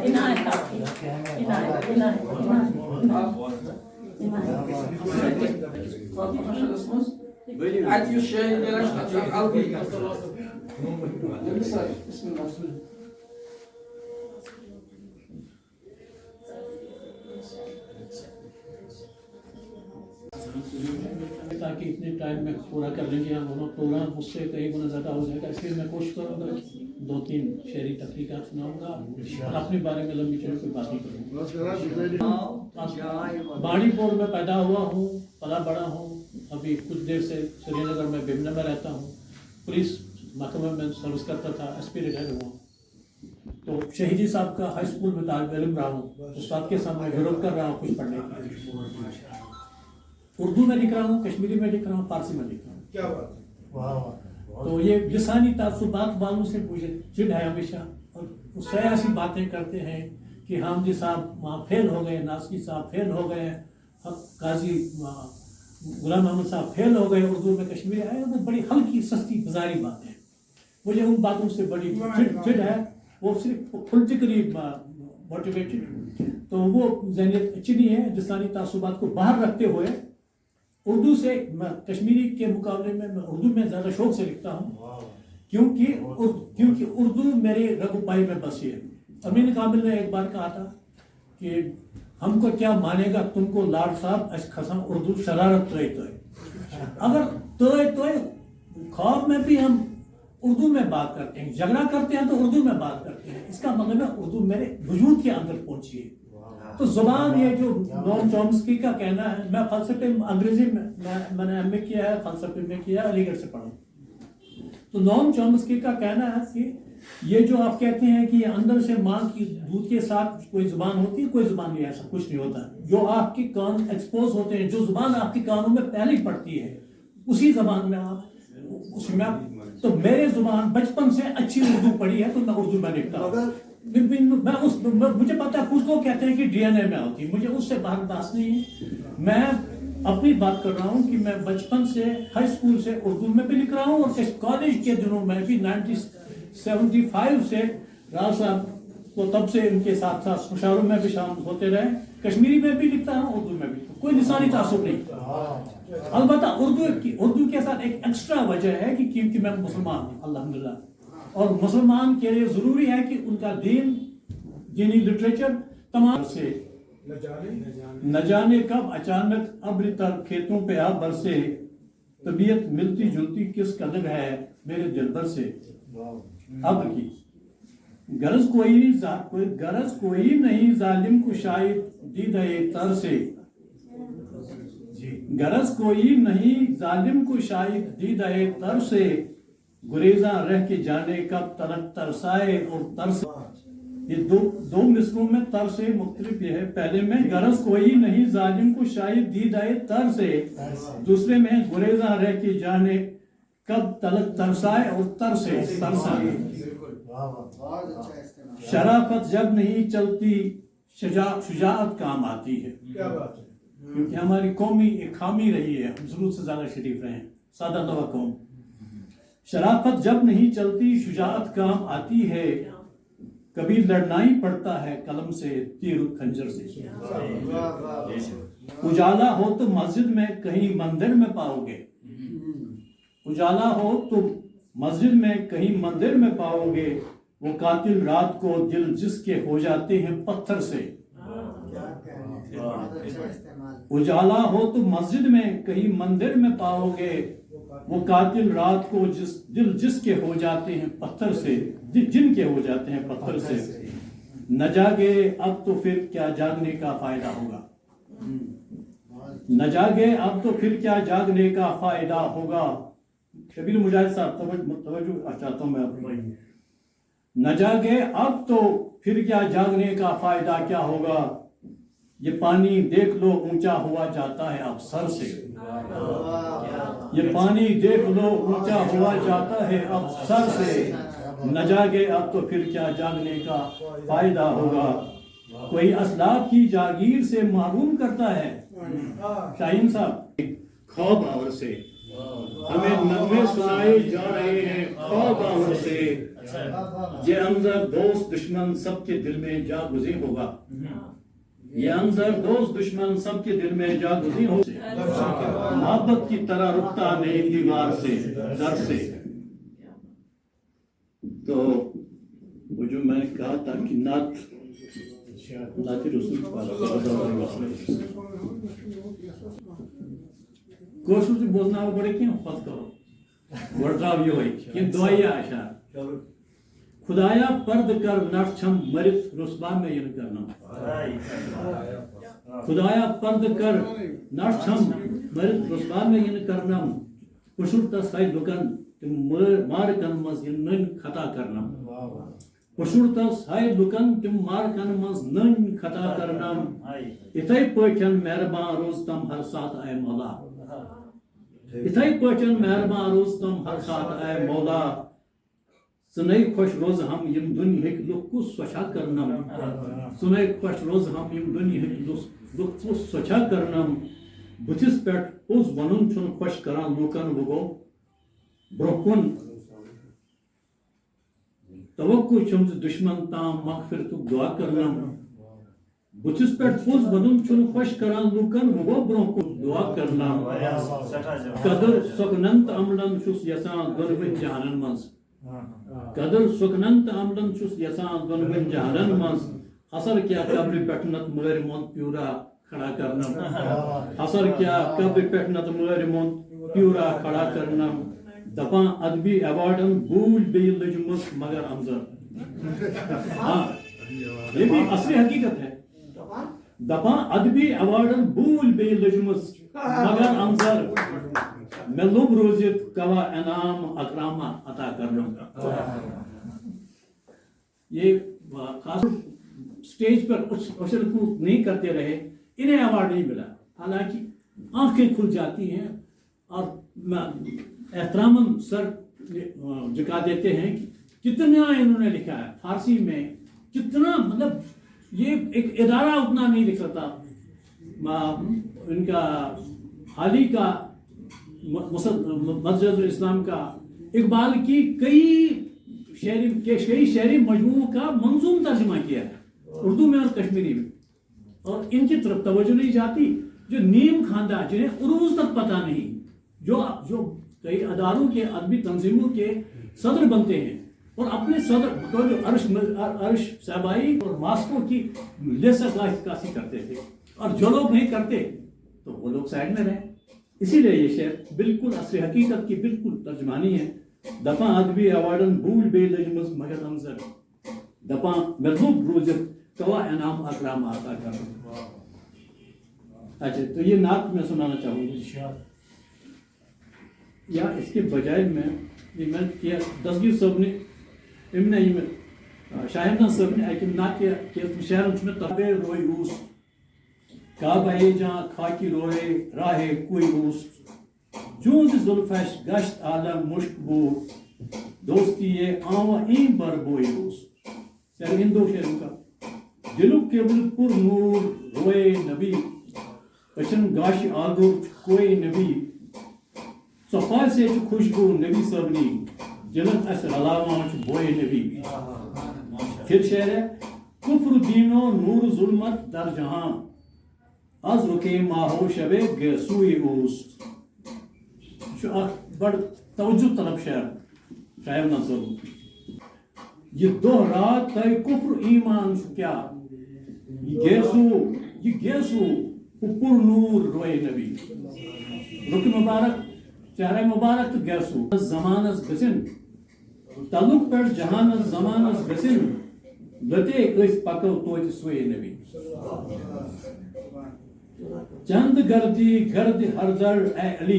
Inayet aapki. Inayet. Fatma Haşadasınız. Adyu şey neler algı. Bismillah. ताकि इतने time में पूरा कर लेंगे हम दोनों programme मुझसे कहीं गुना ज़्यादा हो जाएगा, इसलिए मैं कोशिश करूँगा 2-3 शेरी तकरीकात सुनाऊंगा, अपने बारे में लंबी चौड़ी कोई बात नहीं करूँगा। बाड़ीपुर में पैदा हुआ हूँ, पला बड़ा हूँ, अभी कुछ देर से श्रीनगर में बिमना में रहता हूँ, पुलिस महकमे में सर्विस करता था, एसपी रिटायर हुआ। तो शहीदी साहब का हाई स्कूल में तालिब इल्म रहा हूँ, उस्ताद के सामने विरोध कर रहा हूँ कुछ पढ़ने के लिए। उर्दू में लिख रहा हूँ, कश्मीरी में लिख रहा हूँ, फारसी में लिख रहा हूँ। क्या बात। तो ये लिसानी तासुबात वालों से मुझे चिढ़ है हमेशा, और उससे ऐसी बातें करते हैं कि हामिदी साहब वहाँ फेल हो गए, नासकी साहब फेल हो गए, काजी गुलाम मोहम्मद साहब फेल हो गए, उर्दू में कश्मीरी आए। वो बड़ी हल्की सस्ती बाजारी बातें, मुझे उन बातों से बड़ी चिढ़ है। वो सिर्फ पॉलिटिकली मोटिवेटेड, तो वो ज़हनियत अच्छी नहीं है। लिसानी तासुबात को बाहर रखते हुए उर्दू से कश्मीरी के मुकाबले में मैं उर्दू में ज़्यादा शौक से लिखता हूँ, क्योंकि उर्दू मेरे रगुपाई में बसी है। अमीन कामिल ने एक बार कहा था कि हमको क्या मानेगा तुमको लाड साहब अस खसा उर्दू शरारत तो अगर तो ख्वाब में भी हम उर्दू में बात करते हैं, झगड़ा करते हैं तो उर्दू में बात करते हैं। इसका मतलब है उर्दू मेरे वजूद के अंदर पहुंची है। तो जुबान, ये जो नोम चॉम्स्की का कहना है, मैं फलसफे अंग्रेजी में मैंने एमए किया है, फलसफे में किया है, अलीगढ़ से पढ़ा। तो नोम चॉम्स्की का कहना है कि ये जो आप कहते हैं कि अंदर से माँ की दूध के साथ कोई जुबान होती है, कोई जुबान नहीं, ऐसा कुछ नहीं होता। जो आपके कान एक्सपोज होते हैं, जो जुबान आपके कानों में पहले ही पड़ती है, उसी जबान में आप उसमें। तो मेरे जुबान बचपन से अच्छी उर्दू पढ़ी है, तो मैं उर्दू में लिखता हूँ। मुझे पता है, कुछ लोग कहते हैं कि डीएनए में होती है, मुझे उससे बात नहीं है। मैं अपनी बात कर रहा हूँ कि मैं बचपन से हाई स्कूल से उर्दू में भी लिख रहा हूँ, और कॉलेज के दिनों में भी 1975 से राव साहब तो तब से इनके साथ साथ मुशावरों में भी शामिल होते रहे। कश्मीरी में भी लिखता हूँ, उर्दू में भी, कोई निशानी तासुब नहीं। अलबत्ता उर्दू के साथ एक एक्स्ट्रा वजह है कि क्योंकि मैं मुसलमान हूँ अल्हम्दुलिल्लाह, और मुसलमान के लिए ज़रूरी है कि उनका दीनी लिटरेचर तमाम से न जाने कब अचानक अब्र तर खेतों पे आ बरसे, तबीयत मिलती जुलती किस कदर है मेरे दिल भर से। अब की गरज कोई नहीं जालिम को शायद दीदाए तर से, गरज कोई नहीं जालिम को शायद दीदाए तर से, गुरेजा रह के जाने कब तलक तरसाए और तरस। ये दो मिसरों में तर से मुख्तलिफ ये है। पहले में गरज कोई नहीं जालिम को शायद दीदाए तर से, दूसरे में गुरेजा रह के जाने कब तलक तरसाए और तरसे तरसाए। शराफत जब नहीं चलती शुजाअत काम आती है। क्योंकि हमारी कौमी एक खामी रही है, हम जरूरत से ज्यादा शरीफ रहे हैं, सादा दवा कौम। शराफत जब नहीं चलती शुजाअत काम आती है, कभी लड़ना ही पड़ता है कलम से तीर खंजर से। उजाला हो तो मस्जिद में कहीं मंदिर में पाओगे, उजाला हो तो मस्जिद में कहीं मंदिर में पाओगे, वो कातिल रात को दिल जिसके हो जाते हैं पत्थर से। उजाला हो तो मस्जिद में कहीं मंदिर में पाओगे, वो कातिल रात को दिल जिसके हो जाते हैं पत्थर से, जिनके हो जाते हैं पत्थर से। न जागे अब तो फिर क्या जागने का फायदा होगा। न जागे अब तो फिर क्या जागने का फायदा होगा। शबीर मुजाहिद साहब तवज्जो चाहता हूँ मैं आपको। न जागे अब तो फिर क्या जागने का फायदा क्या होगा, ये पानी देख लो ऊंचा हुआ जाता है अब सर से। ये पानी देख लो ऊंचा हुआ जाता है अब सर से, न जागे अब तो फिर क्या जागने का फायदा होगा। कोई असलाफ की जागीर से महरूम करता है। शाहीन साहब, ख्वाब आवर से हमें नगमे सुनाए जा रहे हैं, ख्वाब आवर से ये अंजर दोस्त दुश्मन सबके दिल में जा गुज़ी होगा। ये अंजर दोस्त दुश्मन सबके दिल में जा गुज़ी होगा। मोहब्बत की तरह रुकता नहीं दीवार से, दर से। तो वो जो मैंने कहा था कि नाती रसूल कोशिश बोलना बड़े क्यों पत करो वर्ड्राव ये होई कि दुआया आशा खुदाया पर्द कर नरछम मरित रुस्बा में इन करना। खुदाया पर्द कर नरछम मरित रुस्बा में इन करना। पुशुरता साइड लुकन मार कन मज नन खता करना। पुशुरता साइड लुकन तुम मार कन मज नन खता करना। इतै पचन मेहरबान रोज तम हर साथ आए मौला। इतै पचन मेहरबान रोज तम हर साथ आए मौला। सुनै खुश रोज हम यम दुनिया लुक स्वच्छा करना। सुनै खुश रोज हम यम दुनिया लुक स्वच्छा करना। बुथिस पेट उस वनुन छुन खुश करान लोकन वो ब्रोकुन तवक्कु चुम्स दुश्मन ताम मगफिरत दुआ करना। बुथिस पेट उस वनुन छुन खुश करान लोकन वो ब्रोकुन दुआ करना। कदर सुकनंत अमलन छुस यसान दुनविन जहानन मंस। कदर सुकनंत अमलन छुस यसान दुनविन जहानन मंस। असर क्या कब्र पेटनत मगर मन प्यूरा खड़ा करना। असर क्या कब्र पेटनत मगर मन प्यूरा खड़ा करना। दपा अदबी अवार्डन भूल बेल लजमस मगर अमजर। हाँ ये भी असली हकीकत है। दपा अदबी अवार्डन भूल बेल लजमस मगर अमजर। मैं लुब रोजित कवा इनाम अकरामा अता करना। ये खास स्टेज पर उछल कूद नहीं करते रहे, इन्हें अवार्ड नहीं मिला। हालांकि आंखें खुल जाती हैं और एहतरामन सर झुका देते हैं कि कितना इन्होंने लिखा है फारसी में, कितना मतलब ये एक इदारा उतना नहीं लिख सकता। इनका हाल ही का मस्जिद इस्लाम का इकबाल की कई शायरी मजमू का मंजूम तर्जुमा किया है उर्दू में और कश्मीरी में, और इनकी तरफ तवज्जो नहीं जाती। जो नीम खानदा जिन्हें उर्दू तक पता नहीं, जो कई अदारों के अदबी तंजीमों के सदर बनते हैं और अपने सदर तो जो अर्श साहबाई और मास्को की लेसाकासी करते थे, और जो लोग नहीं करते तो वो लोग साइड में रहे। इसीलिए ये शेर बिल्कुल असली हकीकत की बिल्कुल तर्जमानी है। दफा अदबी अवार्डन भूल बेलजमस मगर अमजर। दफा महबूब रोजत कवा इनाम अकराम आता कर। अच्छा, तो ये नात मैं सुनाना चाहूँगा, या इसके बजाय मैं किया दसगी सब ने इमने शायद सब ने एक नात के शहर में तबे रोई रूस काबे जहाँ खाकी रोए राहे कोई रूस जूंज जुल्फश गश्त आलम मुश्कबू दोस्ती ये आवा ईं बर बोई रूस। यार इन दो शेरों का दिलु केवल पुर नूर रोए नबी पचन गाश आगुर कोई नबी सफा से खुशबू नबी सबनी जलत अस अलावा बोए नबी। फिर शेर है कुफ्र दीनो नूर जुल्मत दर जहां आज रुके माहो शबे गसूई उस। बड़ तवज्जो तलब शायर नजर ये दो रात तय कुफ्र ईमान क्या ये गेसू पुर नूर रोए नबी। रुक मुबारक चेहरे मुबारक तो गैसू जमानस गसिन तलुक पर जहानस जमानस गसिन लते इस पको तो सोए नबी। چند گردی گرد ہردر اے علی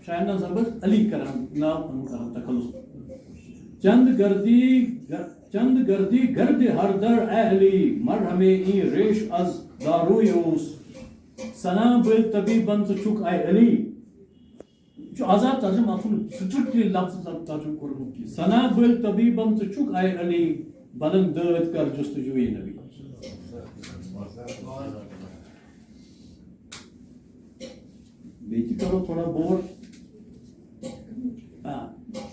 شاید نہ سبز علی کرم نام کرم تخلص چند گردی گرد ہردر اے علی مرہم ای ریش از دارویوس سنا بل طبیبن چک اے علی جو آزاد ترجمہ آپ نے سٹرکٹلی لفظ ترجمہ کرنے کی سنا بل طبیبن چک اے علی بدن داد کر جستجوی نبی بیچی کرو تھوڑا بور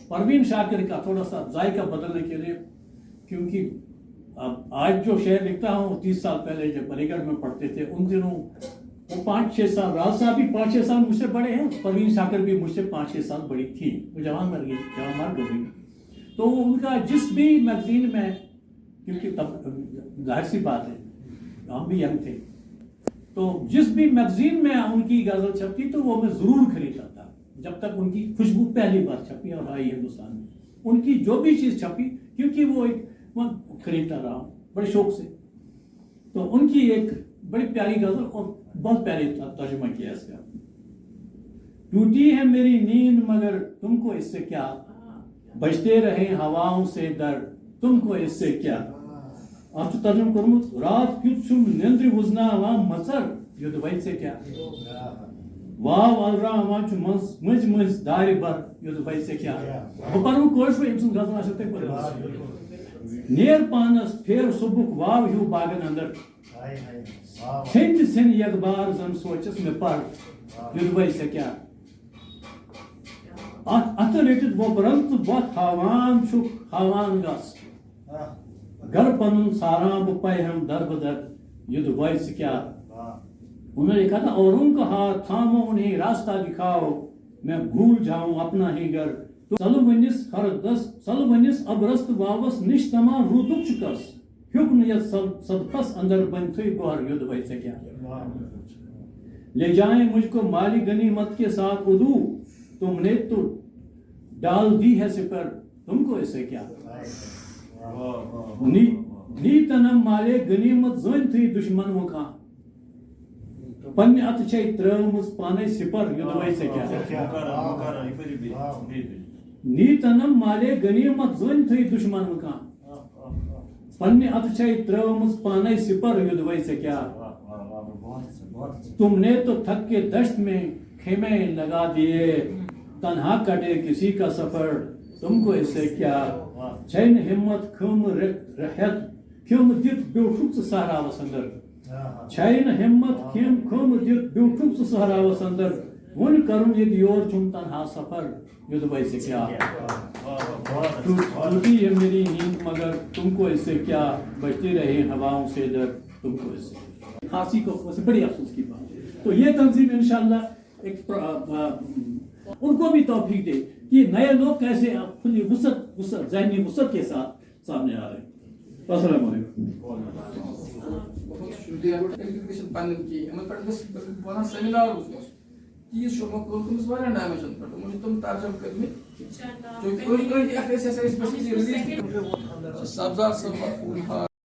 پروین شاکر کا تھوڑا سا ذائقہ بدلنے کے لیے کیونکہ اب آج جو شعر لکھتا ہوں 30 سال پہلے جب علی گڑھ میں پڑھتے تھے ان دنوں وہ 5-6 سال راز صاحب بھی 5-6 سال مجھ سے بڑے ہیں پروین شاکر بھی مجھ سے 5-6 سال بڑی تھی وہ جوان مر گئی تو ان کا جس بھی میگزین میں کیونکہ تب ظاہر سی بات ہے ہم بھی ینگ تھے تو جس بھی میگزین میں ان کی غزل چھپتی تو وہ میں ضرور خریدتا تھا جب تک ان کی خوشبو پہلی بار چھپی اور آئی ہندوستان میں ان کی جو بھی چیز چھپی کیونکہ وہ ایک خریدتا رہا ہوں بڑے شوق سے تو ان کی ایک بڑی پیاری غزل اور بہت پیاری ترجمہ کیا اس کا ٹوٹی ہے میری نیند مگر تم کو اس سے کیا بجتے رہے ہواؤں سے در تم کو اس سے کیا آپ تو ترجمہ کروں رات کیوں چھم نیندری وزنا وا مچر یہ دوائی سے کیا واو الرا وا چھ مز مز داری بر یہ دوائی سے کیا وہ پرو کوش وہ امسن غزل آستے پر نیر پانس پھیر صبح واو ہیو باغن اندر چھنج سن یک بار زن سوچس میں پر یہ دوائی سے کیا اتر ریٹد وہ برنت بہت ہاوان چھک ہاوان گس گھر پنن سارا بپائے ہم در بدر یہ دوائی سے کیا انہوں نے لکھا تھا اوروں کا ہاتھ تھامو انہیں راستہ دکھاؤ میں بھول جاؤں اپنا ہی گھر سلونس ہر دس سلونس اب رست واوس نشتما رودک چکس حکم یت صدقس اندر بنتھوئی گوہر یہ دوائی سے کیا لے جائیں مجھ کو مالی غنیمت کے ساتھ ادو تم نے تو ڈال دی ہے سپر تم کو اس سے کیا نیتنم مالے غنیمت زن تھی دشمن وکا پن ات چھے ترمز پانے سپر یہ دوائی سے کیا نیتنم مالے غنیمت زن تھی دشمن وکا پن ات چھے ترمز پانے سپر یہ دوائی سے کیا تم نے تو تھک کے دشت میں خیمے لگا دیے تنہا کٹے کسی کا سفر تم کو اس سے کیا چھین ہمت کھم رہت کھم دت بیوٹھک سہرا وسندر چھین ہمت کھم دت بیوٹھک سہرا وسندر ون کرن یہ یور چم تنہا سفر یہ دوائی سے کیا ٹوٹی ہے میری نیند مگر تم کو اس سے کیا بجتی رہے ہواؤں سے در تم کو اس سے خاصی کو بڑی افسوس کی بات تو یہ تنظیم انشاءاللہ ایک ان کو بھی توفیق دے کہ نئے لوگ کیسے کھلی وسعت ذہنی وسعت کے ساتھ سامنے آ رہے ہیں السلام علیکم بہت شکریہ ایجوکیشن پنن کی ہمیں پر بنا سیمینار اس چیز شو مکو کمس واریاہ ڈائمنشن پر مجھے تم ترجمہ کرنے جو کوئی ایف ایس ایس ایس بس ریلیز سبزار سب